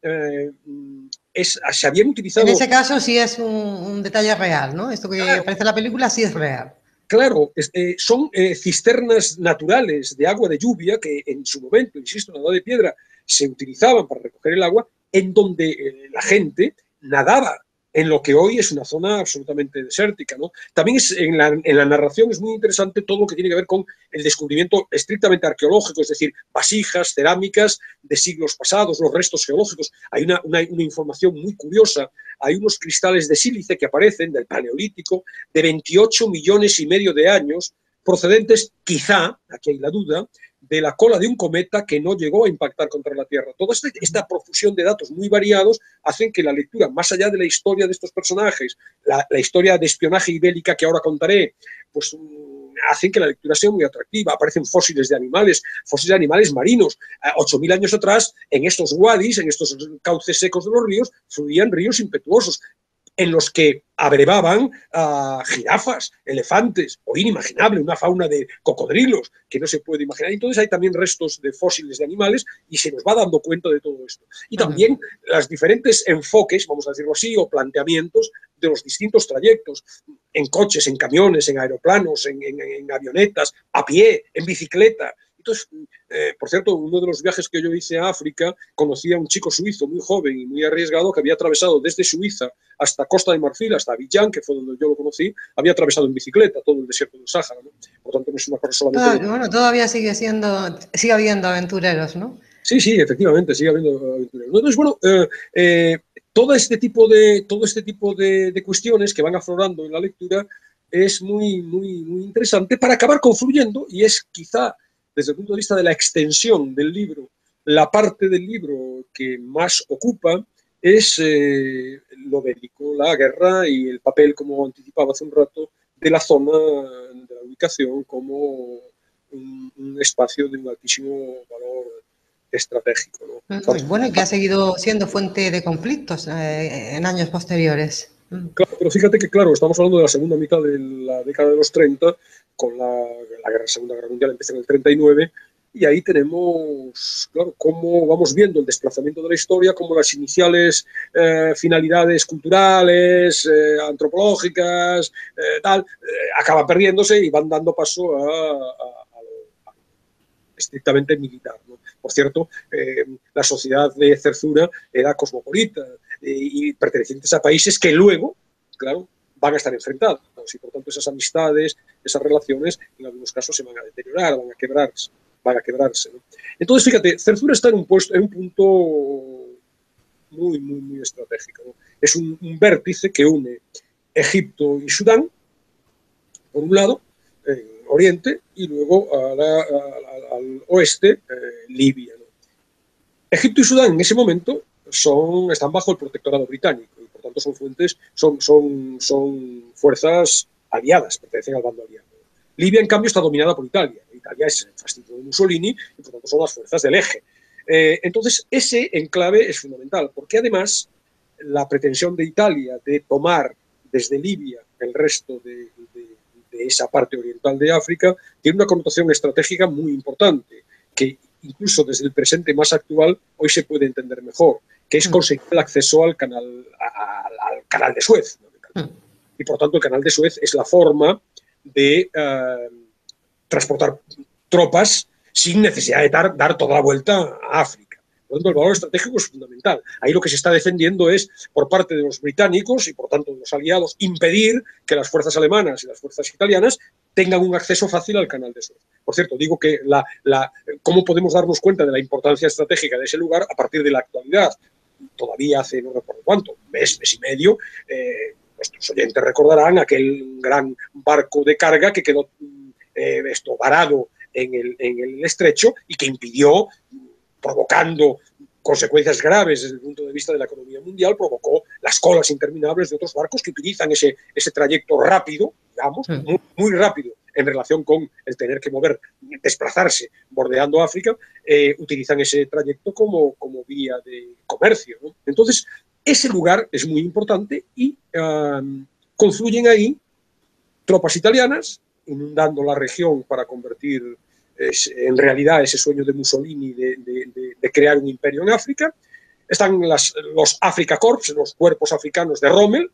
se habían utilizado... En ese caso sí es un detalle real, ¿no? Esto que aparece en la película sí es real. Claro, son cisternas naturales de agua de lluvia que en su momento, insisto, en la Edad de Piedra, se utilizaban para recoger el agua, en donde la gente nadaba en lo que hoy es una zona absolutamente desértica, ¿no? También en la narración es muy interesante todo lo que tiene que ver con el descubrimiento estrictamente arqueológico, es decir, vasijas, cerámicas de siglos pasados, los restos geológicos. Hay una información muy curiosa. Hay unos cristales de sílice que aparecen del Paleolítico de 28 millones y medio de años, procedentes quizá, aquí hay la duda, de la cola de un cometa que no llegó a impactar contra la Tierra. Toda esta profusión de datos muy variados hacen que la lectura, más allá de la historia de estos personajes, la historia de espionaje y bélica que ahora contaré, pues hacen que la lectura sea muy atractiva. Aparecen fósiles de animales marinos. 8.000 años atrás, en estos wadis, en estos cauces secos de los ríos, fluían ríos impetuosos en los que abrevaban jirafas, elefantes, o inimaginable, una fauna de cocodrilos que no se puede imaginar. Entonces hay también restos de fósiles de animales y se nos va dando cuenta de todo esto. Y también los diferentes enfoques, vamos a decirlo así, o planteamientos de los distintos trayectos, en coches, en camiones, en aeroplanos, en avionetas, a pie, en bicicleta. Entonces, por cierto, uno de los viajes que yo hice a África, conocí a un chico suizo muy joven y muy arriesgado que había atravesado desde Suiza hasta Costa de Marfil, hasta Abiyán, que fue donde yo lo conocí, había atravesado en bicicleta todo el desierto del Sáhara, ¿no? Por tanto, no es una cosa solamente... Bueno, todavía sigue habiendo aventureros, ¿no? Sí, efectivamente, sigue habiendo aventureros. Entonces, bueno, todo este tipo de cuestiones que van aflorando en la lectura es muy interesante para acabar confluyendo, y es quizá desde el punto de vista de la extensión del libro, la parte del libro que más ocupa es lo bélico, la guerra y el papel, como anticipaba hace un rato, de la zona, de la ubicación, como un espacio de un altísimo valor estratégico, ¿no? Bueno, y que ha seguido siendo fuente de conflictos en años posteriores. Claro, pero fíjate que, claro, estamos hablando de la segunda mitad de la década de los 30, con la Segunda Guerra Mundial empieza en el 39, y ahí tenemos, claro, cómo vamos viendo el desplazamiento de la historia, cómo las iniciales finalidades culturales, antropológicas, acaban perdiéndose y van dando paso a lo estrictamente militar, ¿no? Por cierto, la sociedad de Zerzura era cosmopolita y pertenecientes a países que luego, claro, van a estar enfrentados, ¿no? Y por tanto esas amistades, esas relaciones, en algunos casos se van a deteriorar, van a quebrarse. van a quebrarse, ¿no? Entonces, fíjate, Zerzura está en un punto muy estratégico, ¿no? Es un vértice que une Egipto y Sudán, por un lado, en Oriente, y luego al oeste, Libia, ¿no? Egipto y Sudán en ese momento están bajo el protectorado británico y por tanto son fuerzas aliadas, pertenecen al bando aliado. Libia, en cambio, está dominada por Italia. Italia es el fastidio de Mussolini y por tanto son las fuerzas del eje. Entonces, ese enclave es fundamental, porque además la pretensión de Italia de tomar desde Libia el resto de esa parte oriental de África tiene una connotación estratégica muy importante, que incluso desde el presente más actual hoy se puede entender mejor, que es conseguir el acceso al canal de Suez, ¿no? Y por tanto el canal de Suez es la forma de transportar tropas sin necesidad de dar toda la vuelta a África. Por lo tanto, el valor estratégico es fundamental. Ahí lo que se está defendiendo es, por parte de los británicos y por tanto de los aliados, impedir que las fuerzas alemanas y las fuerzas italianas tengan un acceso fácil al canal de Suez. Por cierto, digo que cómo podemos darnos cuenta de la importancia estratégica de ese lugar a partir de la actualidad. Todavía hace, no recuerdo cuánto, un mes y medio, nuestros oyentes recordarán aquel gran barco de carga que quedó varado en el estrecho y que impidió, provocando consecuencias graves desde el punto de vista de la economía mundial, provocó las colas interminables de otros barcos que utilizan ese trayecto rápido, digamos, muy rápido en relación con el tener que desplazarse bordeando África, utilizan ese trayecto como vía de comercio, ¿no? Entonces, ese lugar es muy importante y confluyen ahí tropas italianas, inundando la región para convertir en realidad ese sueño de Mussolini de crear un imperio en África. Están los Africa Corps, los cuerpos africanos de Rommel,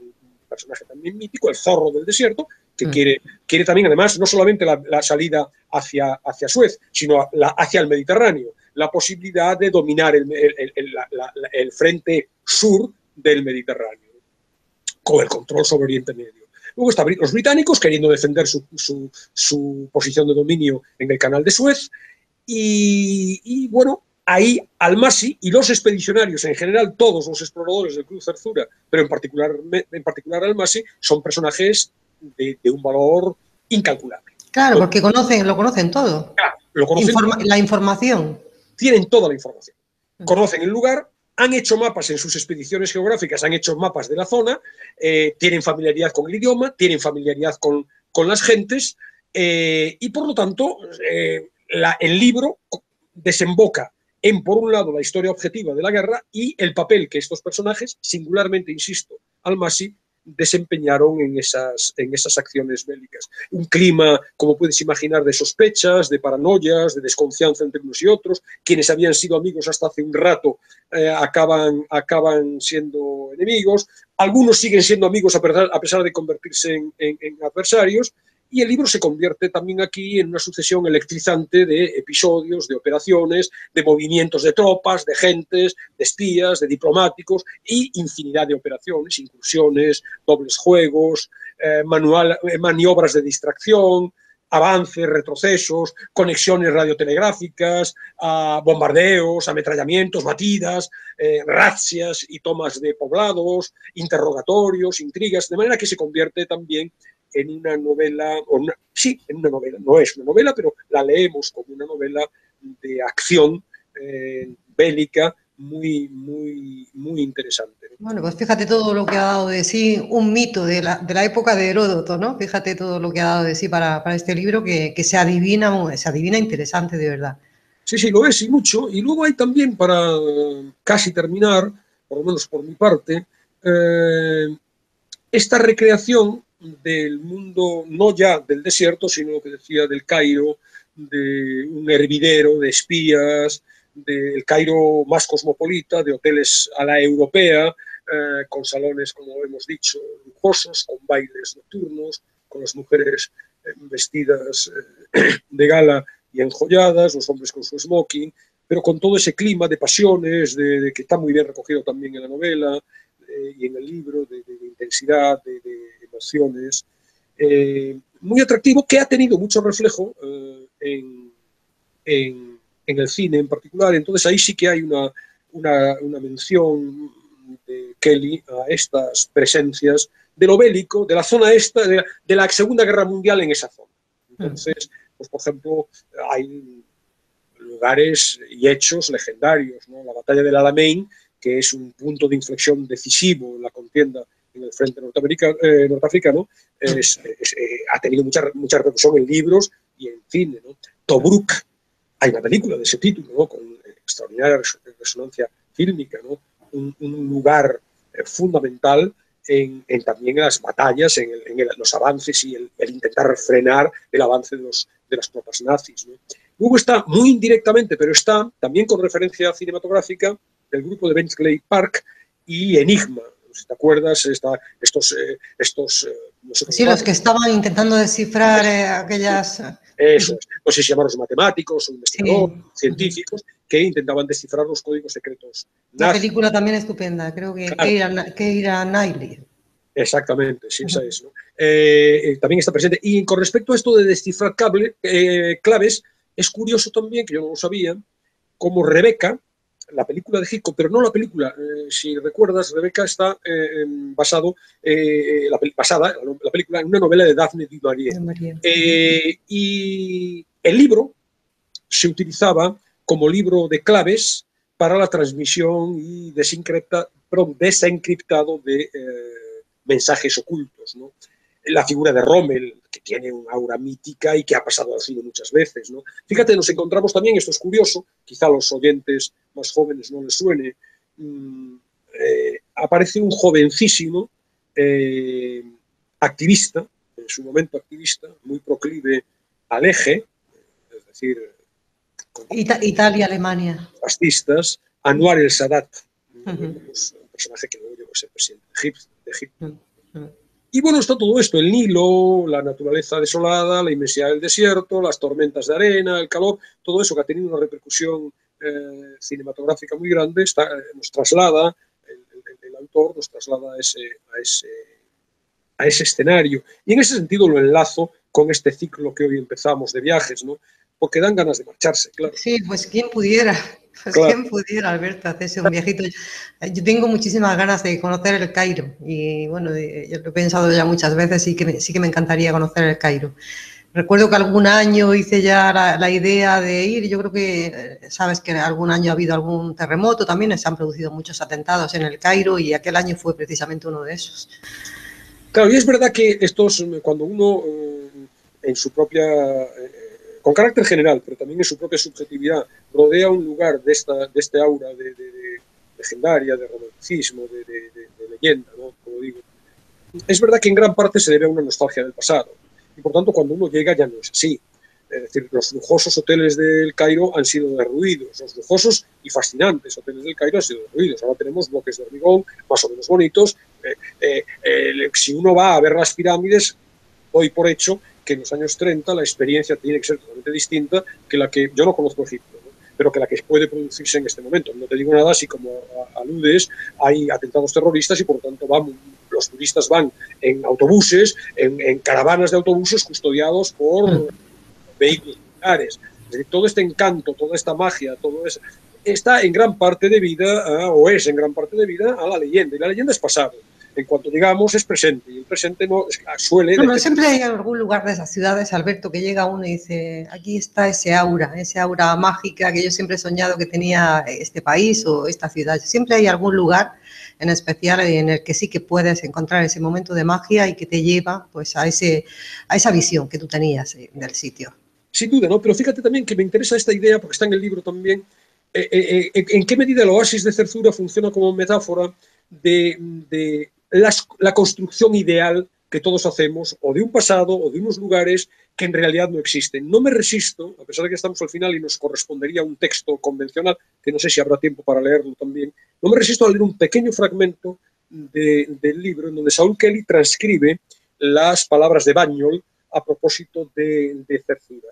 un personaje también mítico, el zorro del desierto, que quiere también, además, no solamente la salida hacia Suez, sino hacia el Mediterráneo, la posibilidad de dominar el frente sur del Mediterráneo, con el control sobre Oriente Medio. Luego están los británicos queriendo defender su posición de dominio en el canal de Suez y bueno, ahí Almasi y los expedicionarios, en general todos los exploradores del Club Zerzura, pero en particular Almasi, son personajes de un valor incalculable. Claro, porque lo conocen todo. Claro, lo conocen, La información. Tienen toda la información. Conocen el lugar, han hecho mapas en sus expediciones geográficas, han hecho mapas de la zona, tienen familiaridad con el idioma, tienen familiaridad con las gentes y por lo tanto el libro desemboca en, por un lado, la historia objetiva de la guerra y el papel que estos personajes, singularmente, insisto, Almasi, desempeñaron en esas acciones bélicas. Un clima, como puedes imaginar, de sospechas, de paranoias, de desconfianza entre unos y otros. Quienes habían sido amigos hasta hace un rato acaban siendo enemigos. Algunos siguen siendo amigos a pesar de convertirse en adversarios. Y el libro se convierte también aquí en una sucesión electrizante de episodios, de operaciones, de movimientos de tropas, de gentes, de espías, de diplomáticos y infinidad de operaciones, incursiones, dobles juegos, maniobras de distracción, avances, retrocesos, conexiones radiotelegráficas, bombardeos, ametrallamientos, batidas, razzias y tomas de poblados, interrogatorios, intrigas, de manera que se convierte también en una novela, en una novela, no es una novela, pero la leemos como una novela de acción bélica muy interesante. Bueno, pues fíjate todo lo que ha dado de sí un mito de la época de Heródoto, ¿no? Fíjate todo lo que ha dado de sí para este libro que se adivina interesante, de verdad. Sí, lo es, y mucho. Y luego hay también, para casi terminar, por lo menos por mi parte, esta recreación del mundo, no ya del desierto, sino lo que decía del Cairo, de un hervidero de espías, del Cairo más cosmopolita, de hoteles a la europea, con salones, como hemos dicho, lujosos, con bailes nocturnos, con las mujeres vestidas de gala y enjolladas, los hombres con su smoking, pero con todo ese clima de pasiones, que está muy bien recogido también en la novela y en el libro, de intensidad, de emociones, muy atractivo, que ha tenido mucho reflejo en en el cine en particular. Entonces ahí sí que hay una mención de Kelly a estas presencias de lo bélico, de la zona esta, de la Segunda Guerra Mundial en esa zona. Entonces, pues por ejemplo, hay lugares y hechos legendarios, ¿no? La batalla del Alamein, que es un punto de inflexión decisivo en la contienda en el frente norteafricano, ha tenido mucha repercusión en libros y en cine, ¿no? Tobruk, hay una película de ese título, ¿no? Con extraordinaria resonancia fílmica, ¿no? Un lugar fundamental también en las batallas, en los avances y el intentar frenar el avance de las tropas nazis, ¿no? Luego está, muy indirectamente, pero está también con referencia cinematográfica, el grupo de Bletchley Park y Enigma. Si te acuerdas, estos no sé sí, los que estaban intentando descifrar aquellas... Eso, no sé si llamarlos matemáticos o investigadores, sí. científicos, que intentaban descifrar los códigos secretos nazis. La película también estupenda, creo que Keira Knightley. Exactamente, sí, esa es, ¿no? También está presente. Y con respecto a esto de descifrar claves, es curioso también, que yo no lo sabía, como Rebeca, la película de Hitchcock, pero no la película, si recuerdas, Rebeca está basada, la película, en una novela de Daphne du Maurier. Y el libro se utilizaba como libro de claves para la transmisión y desencriptado de mensajes ocultos, ¿no? La figura de Rommel, que tiene un aura mítica y que ha pasado al cine muchas veces, ¿no? Fíjate, nos encontramos también, esto es curioso, quizá a los oyentes más jóvenes no les suene, aparece un jovencísimo activista, en su momento activista, muy proclive al eje, es decir, Italia, Alemania. Fascistas, Anwar el Sadat, un personaje que luego llegó a ser presidente de Egipto. Y bueno, está todo esto, el Nilo, la naturaleza desolada, la inmensidad del desierto, las tormentas de arena, el calor, todo eso que ha tenido una repercusión cinematográfica muy grande, nos traslada, el autor nos traslada a ese escenario. Y en ese sentido lo enlazo con este ciclo que hoy empezamos de viajes, ¿no? Porque dan ganas de marcharse, claro. Sí, pues quién pudiera. Pues claro. ¿Quién pudiera, Alberto, hacerse un viajito? Yo tengo muchísimas ganas de conocer el Cairo y bueno, yo lo he pensado ya muchas veces y sí que me encantaría conocer el Cairo. Recuerdo que algún año hice ya la idea de ir, yo creo que sabes que algún año ha habido algún terremoto también, se han producido muchos atentados en el Cairo y aquel año fue precisamente uno de esos. Claro, y es verdad que cuando uno en su propia... con carácter general, pero también en su propia subjetividad, rodea un lugar de este aura de legendaria, de romanticismo, de leyenda, ¿no? Como digo. Es verdad que en gran parte se debe a una nostalgia del pasado, y por tanto cuando uno llega ya no es así. Es decir, los lujosos hoteles del Cairo han sido derruidos, los lujosos y fascinantes hoteles del Cairo han sido derruidos. Ahora tenemos bloques de hormigón más o menos bonitos. Si uno va a ver las pirámides, doy por hecho que en los años 30 la experiencia tiene que ser totalmente distinta que la que yo no conozco Egipto, ¿no? Pero que la que puede producirse en este momento. No te digo nada si, como aludes, hay atentados terroristas y por lo tanto los turistas van en autobuses, en caravanas de autobuses custodiados por vehículos militares. Es decir, todo este encanto, toda esta magia, todo eso, está en gran parte debida o es en gran parte debida a la leyenda. Y la leyenda es pasado. En cuanto digamos, es presente. Y el presente no suele... No, siempre hay algún lugar de esas ciudades, Alberto, que llega uno y dice, aquí está ese aura mágica que yo siempre he soñado que tenía este país o esta ciudad. Siempre hay algún lugar en especial en el que sí que puedes encontrar ese momento de magia y que te lleva pues a esa visión que tú tenías del sitio. Sin duda, ¿no? Pero fíjate también que me interesa esta idea, porque está en el libro también, en qué medida el oasis de Zerzura funciona como metáfora de la construcción ideal que todos hacemos, o de un pasado, o de unos lugares que en realidad no existen. No me resisto, a pesar de que estamos al final y nos correspondería un texto convencional, que no sé si habrá tiempo para leerlo también, no me resisto a leer un pequeño fragmento del libro en donde Saul Kelly transcribe las palabras de Bagnol a propósito de Zerzura.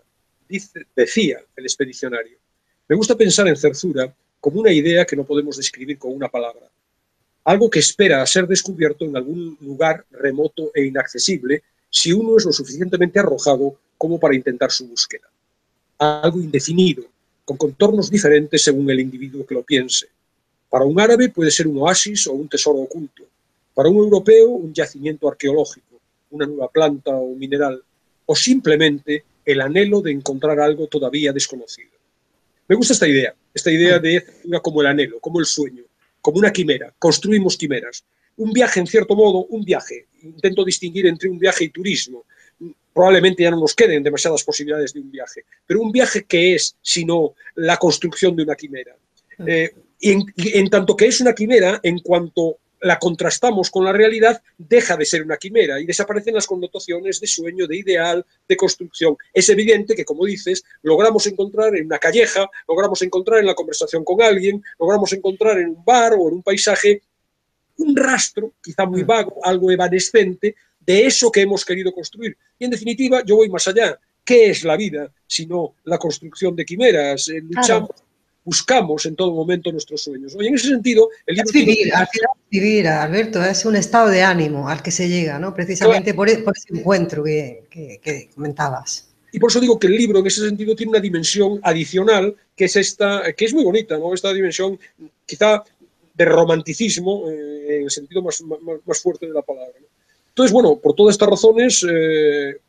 Decía el expedicionario, me gusta pensar en Zerzura como una idea que no podemos describir con una palabra. Algo que espera a ser descubierto en algún lugar remoto e inaccesible si uno es lo suficientemente arrojado como para intentar su búsqueda. algo indefinido, con contornos diferentes según el individuo que lo piense. Para un árabe puede ser un oasis o un tesoro oculto. Para un europeo, un yacimiento arqueológico, una nueva planta o un mineral, o simplemente el anhelo de encontrar algo todavía desconocido. Me gusta esta idea de como el anhelo, como el sueño, como una quimera. Construimos quimeras. Un viaje, en cierto modo, un viaje. Intento distinguir entre un viaje y turismo. Probablemente ya no nos queden demasiadas posibilidades de un viaje. Pero un viaje, ¿qué es sino la construcción de una quimera? En tanto que es una quimera, en cuanto la contrastamos con la realidad, deja de ser una quimera y desaparecen las connotaciones de sueño, de ideal, de construcción. Es evidente que, como dices, logramos encontrar en una calleja, logramos encontrar en la conversación con alguien, logramos encontrar en un bar o en un paisaje un rastro, quizá muy vago, algo evanescente, de eso que hemos querido construir. Y, en definitiva, yo voy más allá. ¿Qué es la vida sino la construcción de quimeras? Luchamos, buscamos en todo momento nuestros sueños. Y en ese sentido, el libro... Es vivir, al final vivir, Alberto, es un estado de ánimo al que se llega, ¿no? Precisamente por ese encuentro que comentabas. Y por eso digo que el libro, en ese sentido, tiene una dimensión adicional, que es esta, que es muy bonita, ¿no? Esta dimensión, quizá, de romanticismo, en el sentido más fuerte de la palabra, ¿no? Entonces, bueno, por todas estas razones,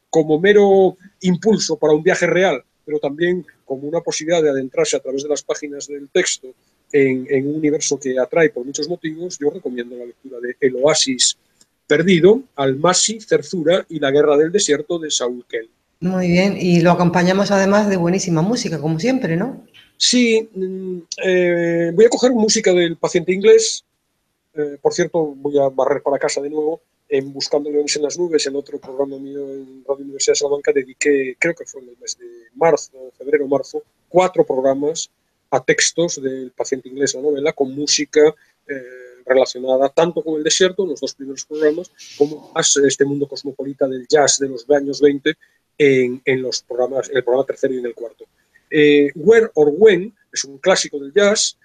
como mero impulso para un viaje real, pero también como una posibilidad de adentrarse a través de las páginas del texto en un universo que atrae por muchos motivos, yo recomiendo la lectura de El oasis perdido, Almasi, Zerzura y La guerra del desierto de Saúl Kelly. Muy bien, y lo acompañamos además de buenísima música, como siempre, ¿no? Sí, voy a coger música del Paciente Inglés. Por cierto, voy a barrer para casa de nuevo. En Buscando Leones en las Nubes, el otro programa mío en Radio Universidad de Salamanca, dediqué, creo que fue en el mes de marzo, febrero, marzo, 4 programas a textos del Paciente Inglés, la novela, con música relacionada tanto con el desierto, en los 2 primeros programas, como más este mundo cosmopolita del jazz de los años 20 en los programas, en el programa tercero y en el cuarto. Where or When es un clásico del jazz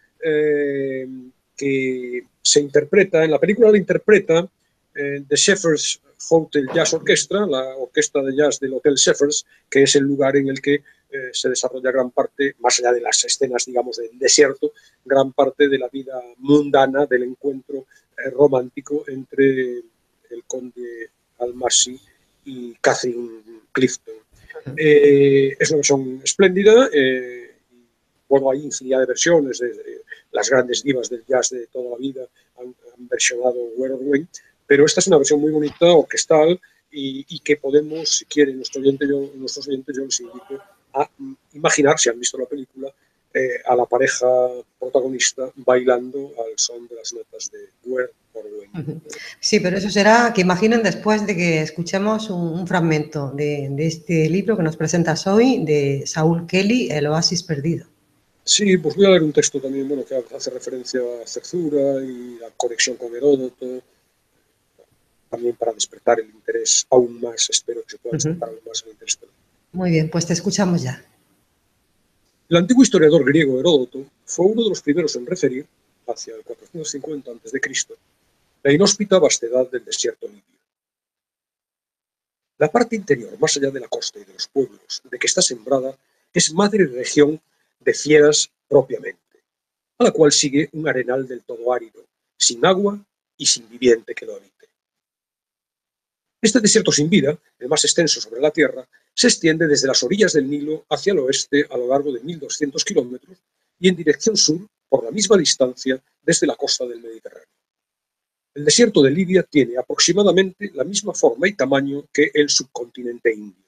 que se interpreta, en la película la interpreta The Shepherds Hotel Jazz Orchestra, la orquesta de jazz del Hotel Shepherds, que es el lugar en el que se desarrolla gran parte, más allá de las escenas, digamos, del desierto, gran parte de la vida mundana, del encuentro romántico entre el conde Almasi y Catherine Clifton. Es una versión espléndida. Bueno, hay infinidad de versiones, de las grandes divas del jazz de toda la vida han versionado Where or When, pero esta es una versión muy bonita, orquestal, y que podemos, si quieren nuestros oyentes, yo les invito a imaginar, si han visto la película, a la pareja protagonista bailando al son de las notas de Where or When. Sí, pero eso será que imaginen después de que escuchemos un fragmento de este libro que nos presentas hoy, de Saúl Kelly, El oasis perdido. Sí, pues voy a leer un texto también, bueno, que hace referencia a Zerzura y la conexión con Heródoto, también para despertar el interés aún más, espero que se pueda despertar aún más el interés. Muy bien, pues te escuchamos ya. El antiguo historiador griego Heródoto fue uno de los primeros en referir, hacia el 450 a.C., la inhóspita vastedad del desierto libio. La parte interior, más allá de la costa y de los pueblos de que está sembrada, es madre región de fieras propiamente, a la cual sigue un arenal del todo árido, sin agua y sin viviente que lo habite. Este desierto sin vida, el más extenso sobre la Tierra, se extiende desde las orillas del Nilo hacia el oeste a lo largo de 1.200 kilómetros y en dirección sur por la misma distancia desde la costa del Mediterráneo. El desierto de Libia tiene aproximadamente la misma forma y tamaño que el subcontinente indio.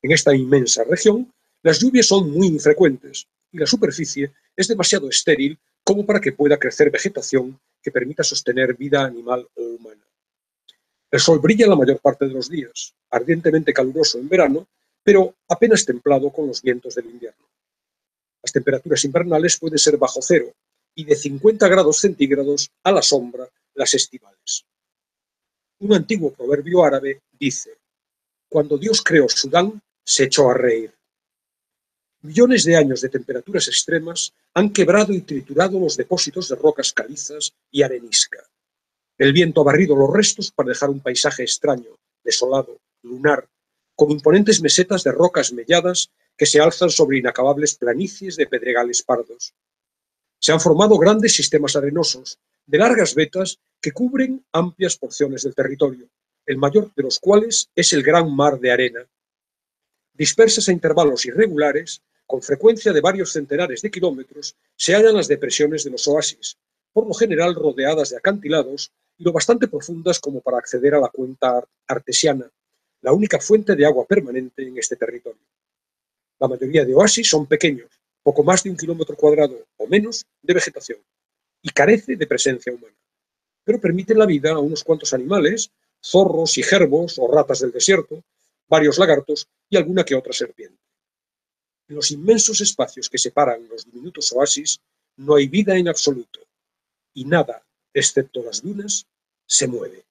En esta inmensa región, las lluvias son muy infrecuentes y la superficie es demasiado estéril como para que pueda crecer vegetación que permita sostener vida animal o humana. El sol brilla la mayor parte de los días, ardientemente caluroso en verano, pero apenas templado con los vientos del invierno. Las temperaturas invernales pueden ser bajo cero y de 50 grados centígrados a la sombra las estivales. Un antiguo proverbio árabe dice: cuando Dios creó Sudán, se echó a reír. Millones de años de temperaturas extremas han quebrado y triturado los depósitos de rocas calizas y arenisca. El viento ha barrido los restos para dejar un paisaje extraño, desolado, lunar, con imponentes mesetas de rocas melladas que se alzan sobre inacabables planicies de pedregales pardos. Se han formado grandes sistemas arenosos, de largas vetas que cubren amplias porciones del territorio, el mayor de los cuales es el gran mar de arena. Dispersas a intervalos irregulares, con frecuencia de varios centenares de kilómetros, se hallan las depresiones de los oasis, por lo general rodeadas de acantilados y lo bastante profundas como para acceder a la cuenca artesiana, la única fuente de agua permanente en este territorio. La mayoría de oasis son pequeños, poco más de 1 kilómetro cuadrado o menos de vegetación, y carece de presencia humana, pero permiten la vida a unos cuantos animales, zorros y jerbos o ratas del desierto, varios lagartos y alguna que otra serpiente. En los inmensos espacios que separan los diminutos oasis no hay vida en absoluto, y nada, excepto las dunas, se mueve.